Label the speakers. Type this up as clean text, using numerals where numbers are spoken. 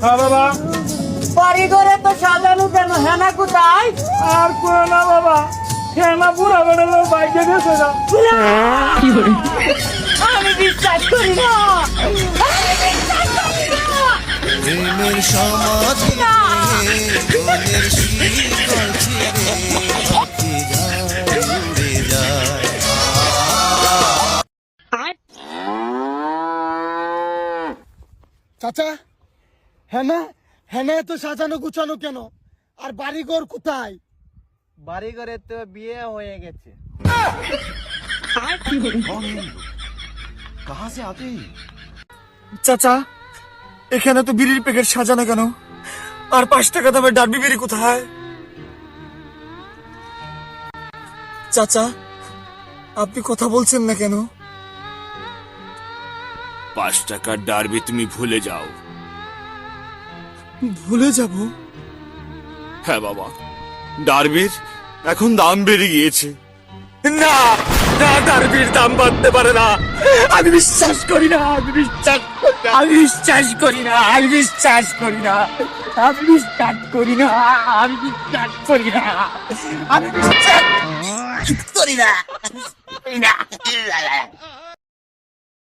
Speaker 1: হ্যাঁ বাবা।
Speaker 2: বাড়ি ঘরে তো সাজানো কেন, হেনা কোথায়?
Speaker 1: আর কোনো না বাবা, হেনা বুড়া বেড়ে লোক বাইকে গেছে না।
Speaker 2: আমি বিশ্বাস করি না, আমি বিশ্বাস করি না।
Speaker 3: প্রেমের সমাধি মনের শীতল ছিঁড়ে পাখি যায় উড়ে যায়।
Speaker 1: চাচা, হেনা হেনা এত সাজানো গুছানো কেন? আর বাড়িঘর কোথায়?
Speaker 4: বাড়ি ঘরে তো বিয়ে হয়ে গেছে।
Speaker 1: চাচা, এখানে তো বিড়ির প্যাকেট সাজানো কেন? আর 5 টাকা দামের ডার্বি বিড়ি কোথায়? চাচা, আপনি কথা বলছেন না কেন?
Speaker 5: 5 টাকার ডার্বি তুমি ভুলে যাও।
Speaker 1: ভুলে যাব?
Speaker 5: হ্যাঁ বাবা, ডার্বির এখন দাম বেড়ে গিয়েছে।
Speaker 1: না না, ডার্বির দাম বাড়তে পারে না। আমি বিশ্বাস করি না, আমি বিশ্বাস করি না, আমি বিশ্বাস করি না, আমি বিশ্বাস করি না, আমি বিশ্বাস করি না, আমি বিশ্বাস করি না, আমি বিশ্বাস করি না।